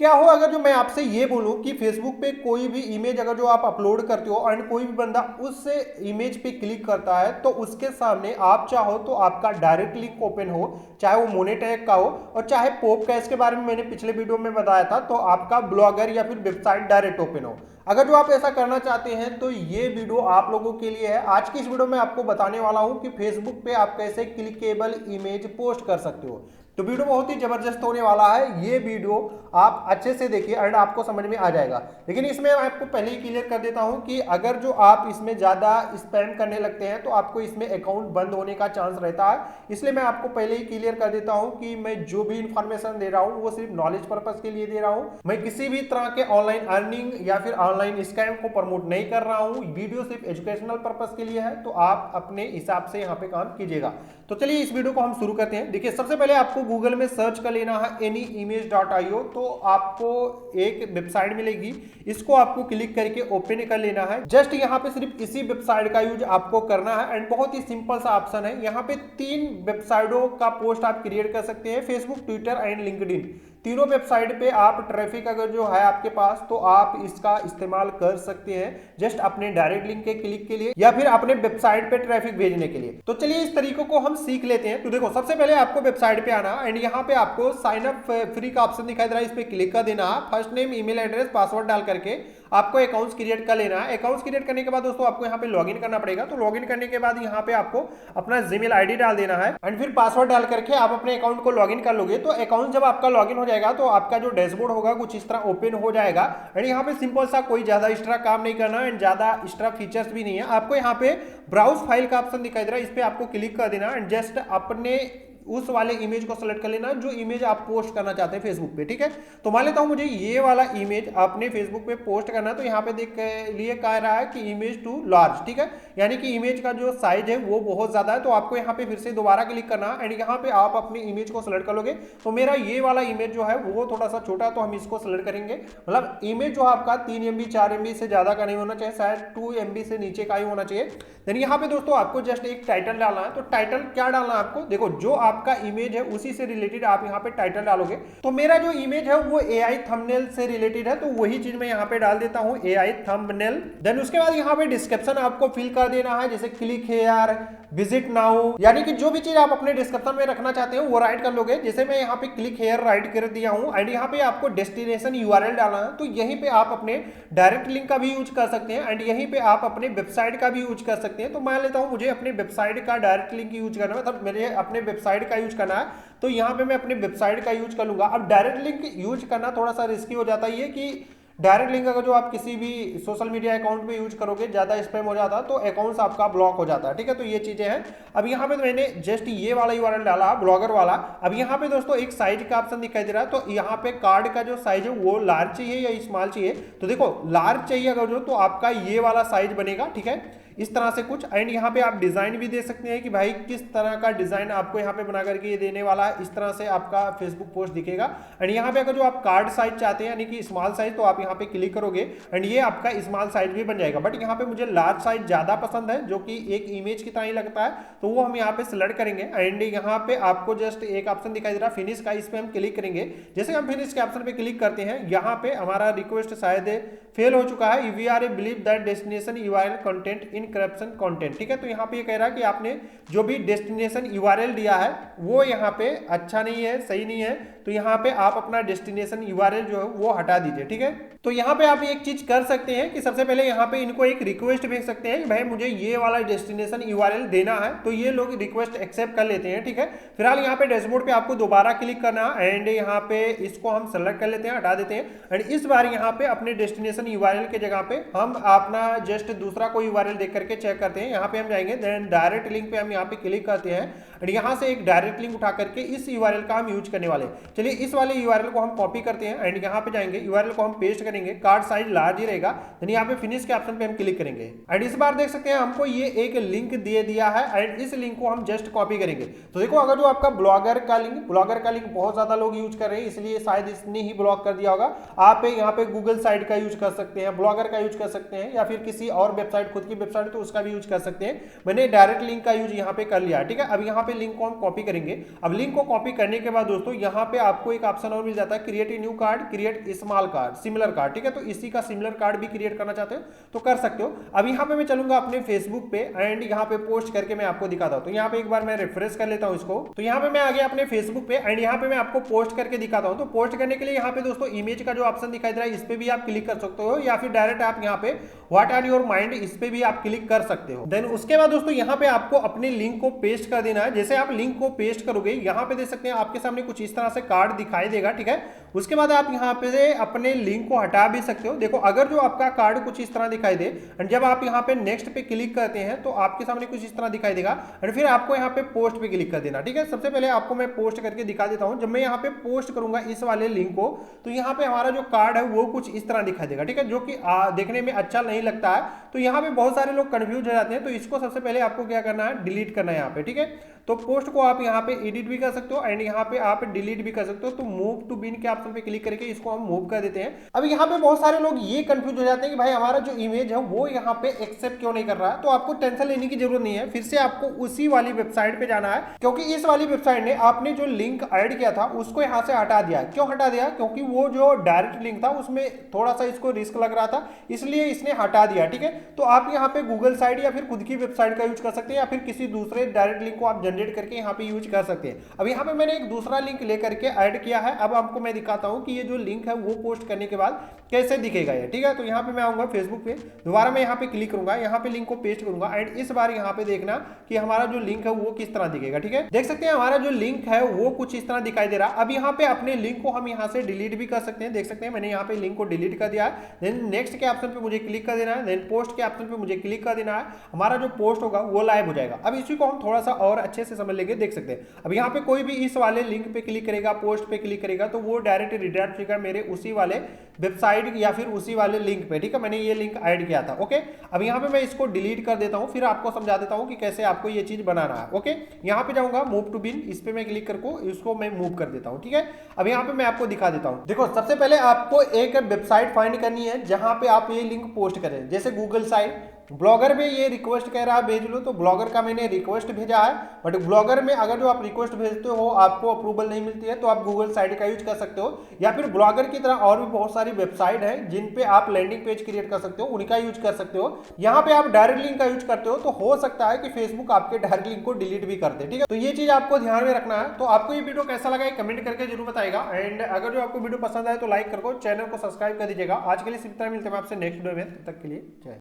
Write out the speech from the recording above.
क्या हो अगर जो मैं आपसे ये बोलूं कि फेसबुक पे कोई भी इमेज अगर जो आप अपलोड करते हो एंड कोई भी बंदा उस इमेज पे क्लिक करता है तो उसके सामने आप चाहो तो आपका डायरेक्ट लिंक ओपन हो, चाहे वो मोनेटैग का हो और चाहे पोप का, इसके बारे में मैंने पिछले वीडियो में बताया था, तो आपका ब्लॉगर या फिर वेबसाइट डायरेक्ट ओपन हो। अगर जो आप ऐसा करना चाहते हैं तो ये वीडियो आप लोगों के लिए है। आज की इस वीडियो में आपको बताने वाला हूं कि फेसबुक पे आप कैसे क्लिकेबल इमेज पोस्ट कर सकते हो। तो वीडियो बहुत ही जबरदस्त होने वाला है। ये वीडियो आप अच्छे से देखिए एंड आपको समझ में आ जाएगा। लेकिन इसमें मैं आपको पहले ही क्लियर कर देता हूं कि अगर जो आप इसमें ज़्यादा स्पैम करने लगते हैं तो आपको इसमें अकाउंट बंद होने का चांस रहता है। इसलिए मैं आपको पहले ही क्लियर कर देता हूं कि मैं जो भी इंफॉर्मेशन दे रहा हूं वो सिर्फ नॉलेज पर्पज के लिए दे रहा हूं। मैं किसी भी तरह के ऑनलाइन अर्निंग या फिर ऑनलाइन स्कैम को प्रमोट नहीं कर रहा हूं। वीडियो सिर्फ एजुकेशनल पर्पज के लिए है, तो आप अपने हिसाब से यहाँ पे काम कीजिएगा। तो चलिए इस वीडियो को हम शुरू करते हैं। देखिए सबसे पहले आपको गूगल में सर्च कर लेना है anyimage.io। तो आपको एक वेबसाइट मिलेगी, इसको आपको क्लिक करके ओपन कर लेना है। जस्ट यहाँ पे सिर्फ इसी वेबसाइट का यूज आपको करना है एंड बहुत ही सिंपल सा ऑप्शन है। यहाँ पे 3 वेबसाइटों का पोस्ट आप क्रिएट कर सकते हैं, फेसबुक, ट्विटर एंड लिंक्डइन। तीनों वेबसाइट पे आप ट्रैफिक अगर जो है आपके पास तो आप इसका इस्तेमाल कर सकते हैं जस्ट अपने डायरेक्ट लिंक के क्लिक के लिए या फिर अपने वेबसाइट पे ट्रैफिक भेजने के लिए। तो चलिए इस तरीकों को हम सीख लेते हैं। तो देखो सबसे पहले आपको वेबसाइट पे आना एंड यहाँ पे आपको साइन अप फ्री का ऑप्शन दिखाई दे रहा है, इस पे क्लिक कर देना है। First name, email address, password डाल करके आपको अकाउंट्स क्रिएट कर लेना है। अकाउंट्स क्रिएट करने के बाद दोस्तों आपको यहाँ पे लॉगिन करना पड़ेगा। तो लॉगिन करने के बाद यहाँ पे आपको अपना जीमेल आईडी डाल देना है एंड फिर पासवर्ड डाल करके आप अपने अकाउंट को लॉगिन कर लोगे। तो अकाउंट जब आपका लॉगिन हो जाएगा तो आपका जो डैशबोर्ड होगा कुछ इस तरह ओपन हो जाएगा एंड यहाँ पे सिंपल सा कोई ज्यादा एक्स्ट्रा काम नहीं करना एंड ज्यादा एक्स्ट्रा फीचर्स भी नहीं है। आपको यहाँ पे ब्राउज फाइल का ऑप्शन दिखाई दे रहा है, इस पे आपको क्लिक कर देना एंड जस्ट अपने उस वाले इमेज को सेलेक्ट कर लेना जो इमेज आप पोस्ट करना चाहते हैं फेसबुक पे। ठीक है, तो मान लेता हूं मुझे ये वाला इमेज अपने फेसबुक पे पोस्ट करना है। तो यहाँ पे देख लिए कह रहा है कि इमेज टू लार्ज, ठीक है, यानी कि इमेज का जो साइज है वो बहुत ज्यादा है। तो आपको यहाँ पे फिर से दोबारा क्लिक करना है एंड यहाँ पे आप अपने इमेज को सेलेक्ट कर लोगे। तो मेरा ये वाला इमेज जो है वो थोड़ा सा छोटा है तो हम इसको सेलेक्ट करेंगे। मतलब इमेज जो आपका 3 MB 4 MB से ज्यादा का नहीं होना चाहिए, शायद 2 MB से नीचे का ही होना चाहिए। देन यहाँ पे दोस्तों आपको जस्ट एक टाइटल डालना है। तो टाइटल क्या डालना है आपको, देखो जो आपका इमेज है उसी से रिलेटेड आप यहाँ पे टाइटल डालोगे। तो मेरा जो इमेज है वो AI थंबनेल से रिलेटेड है, तो वही चीज मैं यहाँ पे डाल देता हूँ, AI थंबनेल। देन उसके बाद यहाँ पे डिस्क्रिप्शन आपको फिल कर देना है, जैसे क्लिक हियर, विजिट नाउ, यानी कि जो भी चीज आप अपने डिस्क्रिप्शन में रखना चाहते हैं वो राइट कर लोगे। जैसे मैं यहाँ पे क्लिक हियर राइट कर दिया हूँ एंड यहाँ पे आपको डेस्टिनेशन URL डालना है। तो यहीं पे आप अपने डायरेक्ट लिंक का भी यूज कर सकते हैं एंड यहीं पे आप अपने वेबसाइट का भी यूज कर सकते हैं। तो मान लेता हूँ मुझे अपने वेबसाइट का डायरेक्ट लिंक यूज करना है, मतलब मेरे अपने वेबसाइट का यूज करना है, तो यहाँ पे मैं अपने वेबसाइट का यूज कर लूंगा। अब डायरेक्ट लिंक यूज करना थोड़ा सा रिस्की हो जाता है, ये कि डायरेक्ट लिंक अगर जो आप किसी भी सोशल मीडिया अकाउंट पे यूज करोगे, ज्यादा स्पैम हो जाता है तो अकाउंट्स आपका ब्लॉक हो जाता है। ठीक है, तो ये चीजें हैं। अब यहाँ पे तो मैंने जस्ट ये वाला URL डाला, ब्लॉगर वाला। अब यहाँ पे दोस्तों एक साइज का ऑप्शन दिखाई दे रहा है। तो यहाँ पे कार्ड का जो साइज है वो लार्ज चाहिए या स्मॉल चाहिए। तो देखो लार्ज चाहिए अगर जो, तो आपका ये वाला साइज बनेगा। ठीक है, इस तरह से कुछ। एंड यहाँ पे आप डिजाइन भी दे सकते हैं कि भाई किस तरह का डिजाइन आपको यहाँ पे बना करके ये देने वाला है, इस तरह से आपका फेसबुक पोस्ट दिखेगा। एंड यहाँ पे अगर जो आप कार्ड साइज चाहते हैं यानी कि स्मॉल साइज, तो आप यहाँ पे क्लिक करोगे एंड ये आपका स्मॉल साइज भी बन जाएगा। बट यहाँ पे मुझे लार्ज साइज ज्यादा पसंद है, जो कि एक इमेज की तरह ही लगता है, तो वो हम यहाँ पे सिलेक्ट करेंगे। एंड यहाँ पे आपको जस्ट एक ऑप्शन दिखाई दे रहा है फिनिश का, इस पे हम क्लिक करेंगे। जैसे हम फिनिश के ऑप्शन पे क्लिक करते हैं, यहाँ पे हमारा रिक्वेस्ट शायद फेल हो चुका है। We are believe that destination URL content encryption content. ठीक है, तो यहाँ पे ये कह रहा है कि आपने जो भी डेस्टिनेशन URL दिया है वो यहाँ पे अच्छा नहीं है, सही नहीं है। तो यहाँ पे आप अपना डेस्टिनेशन URL जो है वो हटा दीजिए। ठीक है, तो यहाँ पे आप एक चीज कर सकते हैं कि सबसे पहले यहाँ पे इनको एक रिक्वेस्ट भेज सकते हैं कि भाई मुझे ये वाला डेस्टिनेशन URL देना है, तो ये लोग रिक्वेस्ट एक्सेप्ट कर लेते हैं। ठीक है, फिलहाल यहाँ पे डैशबोर्ड पे आपको दोबारा क्लिक करना एंड यहाँ पे इसको हम सेलेक्ट कर लेते हैं, हटा देते हैं। एंड इस बार यहाँ पे अपने डेस्टिनेशन URL के जगह पे हम अपना जस्ट दूसरा कोई URL देख करके चेक करते हैं। यहाँ पे हम जाएंगे, देन डायरेक्ट लिंक पे हम यहाँ पे क्लिक करते हैं और यहाँ से एक डायरेक्ट लिंक उठा करके इस URL का हम यूज करने वाले। चलिए इस वाले URL को हम कॉपी करते हैं एंड यहाँ पे जाएंगे, URL को हम पेस्ट करेंगे, कार्ड साइज लार्ज ही रहेगा। देन यहाँ पे फिनिश के ऑप्शन पे हम क्लिक करेंगे एंड इस बार देख सकते हैं हमको ये एक लिंक दे दिया है एंड इस लिंक को हम जस्ट कॉपी करेंगे। तो देखो अगर जो आपका ब्लॉगर का लिंक बहुत ज्यादा लोग यूज कर रहे हैं, इसलिए शायद इसने ही ब्लॉक कर दिया होगा। आप यहाँ पे गूगल साइट का यूज कर सकते हैं, ब्लॉगर का यूज कर सकते हैं, या फिर किसी और वेबसाइट, खुद की वेबसाइट तो उसका भी यूज कर सकते हैं। मैंने डायरेक्ट लिंक का यूज यहाँ पे कर लिया। ठीक है, अब यहाँ पे पे लिंक को हम कॉपी करेंगे। अब लिंक को कॉपी करने के बाद दोस्तों यहाँ पे आपको एक ऑप्शन और मिल जाता है, create a new card, create small card, similar card, ठीक है। तो इसी का सिमिलर कार्ड भी क्रिएट करना चाहते हो तो कर सकते हो। अब यहाँ पे मैं चलूंगा अपने फेसबुक पे एंड यहाँ पे पोस्ट करके मैं आपको दिखाता हूँ। तो यहाँ पे एक बार मैं रिफ्रेश कर लेता हूँ इसको। तो यहाँ पे मैं आ गया अपने फेसबुक पे एंड यहाँ पे मैं आपको पोस्ट करके दिखाता हूँ। तो पोस्ट करने के लिए यहाँ पे दोस्तों इमेज का जो ऑप्शन दिखाई दे रहा है इस पे भी आप क्लिक कर सकते हो, या फिर डायरेक्ट आप यहाँ पे व्हाट आर योर माइंड इस पे भी आप क्लिक कर सकते हो। देन उसके बाद दोस्तों यहाँ पे आपको अपने लिंक को पेस्ट कर देना है। जैसे आप लिंक को पेस्ट करोगे यहाँ पे देख सकते हैं आपके सामने कुछ इस तरह से कार्ड दिखाई देगा, ठीक है। उसके बाद आप यहाँ पे अपने लिंक को हटा भी सकते हो। देखो अगर जो आपका कार्ड कुछ इस तरह दिखाई दे एंड जब आप यहाँ पे नेक्स्ट पे क्लिक करते हैं तो आपके सामने कुछ इस तरह दिखाई देगा एंड फिर आपको यहाँ पे पोस्ट पे क्लिक कर देना, ठीक है। सबसे पहले आपको मैं पोस्ट करके दिखा देता हूँ। जब मैं यहाँ पे पोस्ट करूंगा इस वाले लिंक को तो यहाँ पे हमारा जो कार्ड है वो कुछ इस तरह दिखाई देगा, ठीक है, जो कि देखने में अच्छा नहीं लगता है। तो यहाँ पे बहुत सारे लोग कंफ्यूज हो जाते हैं, तो इसको सबसे पहले आपको क्या करना है, डिलीट करना है यहाँ पे, ठीक है। तो पोस्ट को आप यहाँ पे एडिट भी कर सकते हो एंड यहाँ पे आप डिलीट भी कर सकते हो। तो मूव टू बिन के ऑप्शन पे क्लिक करके इसको हम मूव कर देते हैं। अब यहाँ पे बहुत सारे लोग ये कंफ्यूज हो जाते हैं कि भाई हमारा जो इमेज है वो यहाँ पे एक्सेप्ट क्यों नहीं कर रहा है। तो आपको टेंशन लेने की जरूरत नहीं है, फिर से आपको उसी वाली वेबसाइट पे जाना है, क्योंकि इस वाली वेबसाइट ने आपने जो लिंक ऐड किया था उसको यहाँ से हटा दिया। क्यों हटा दिया? क्योंकि वो जो डायरेक्ट लिंक था उसमें थोड़ा सा इसको रिस्क लग रहा था, इसलिए इसने हटा दिया, ठीक है। तो आप यहाँ पे गूगल साइट या फिर खुद की वेबसाइट का यूज कर सकते हैं, या फिर किसी दूसरे डायरेक्ट लिंक को आप जनरेट करके यहाँ पे यूज कर सकते हैं। अब यहाँ पे मैंने एक दूसरा लिंक लेकर के ऐड किया है। अब आपको मैं दिखाता हूँ कि ये जो लिंक है वो पोस्ट करने के बाद कैसे दिखेगा ये, ठीक है। तो यहाँ पे मैं आऊंगा फेसबुक पे, दोबारा मैं यहाँ पे क्लिक करूंगा, यहाँ पे लिंक को पेस्ट करूंगा एंड इस बार यहाँ पे देखना कि हमारा जो लिंक है वो किस तरह दिखेगा, ठीक है। देख सकते हैं हमारा जो लिंक है वो कुछ इस तरह दिखाई दे रहा है। अब यहाँ पे अपने लिंक को हम यहाँ से डिलीट भी कर सकते हैं। देख सकते हैं मैंने यहाँ पे लिंक को डिलीट कर दिया है। देन नेक्स्ट के ऑप्शन पे मुझे क्लिक कर देना है, देन पोस्ट के ऑप्शन पे मुझे क्लिक कर देना है। हमारा जो पोस्ट होगा वो लाइव हो जाएगा। अब इसी को हम थोड़ा सा और अच्छे से समझ लेंगे। देख सकते हैं अब यहाँ पे कोई भी इस वाले लिंक पे क्लिक करेगा, पोस्ट पे क्लिक करेगा तो वो डायरेक्ट रिडायरेक्ट होगा मेरे उसी वाले वेबसाइट या फिर उसी वाले लिंक पे, ठीक है। मैंने ये लिंक ऐड किया था, ओके। अब यहाँ पे मैं इसको डिलीट कर देता हूँ, फिर आपको समझा देता हूँ कि कैसे आपको ये चीज बनाना है, ओके। यहाँ पे जाऊंगा मूव टू बिन, इस पे मैं क्लिक करके इसको मैं मूव कर देता हूँ, ठीक है। अब यहाँ पे मैं आपको दिखा देता हूँ। देखो सबसे पहले आपको एक वेबसाइट फाइंड करनी है जहां पे आप ये लिंक पोस्ट करें। जैसे गूगल साइट, ब्लॉगर में ये रिक्वेस्ट कह रहा है भेज लो, तो ब्लॉगर का मैंने रिक्वेस्ट भेजा है। बट ब्लॉगर में अगर जो आप रिक्वेस्ट भेजते हो आपको अप्रूवल नहीं मिलती है तो आप गूगल साइट का यूज कर सकते हो, या फिर ब्लॉगर की तरह और भी बहुत सारी वेबसाइट है जिन पे आप लैंडिंग पेज क्रिएट कर सकते हो, उनका यूज कर सकते हो। यहाँ पे आप डायरेक्ट लिंक का यूज करते हो तो हो सकता है कि फेसबुक आपके डायरेक्ट लिंक को डिलीट भी कर दे, ठीक है। तो ये चीज आपको ध्यान में रखना है। तो आपको ये वीडियो कैसा लगा कमेंट करके जरूर बताएगा एंड अगर जो आपको वीडियो पसंद आए तो लाइक करो, चैनल को सब्सक्राइब कर दीजिएगा। आज के लिए सिर्फ इतना, मिलते हैं आपसे नेक्स्ट वीडियो में, तब तक के लिए जय।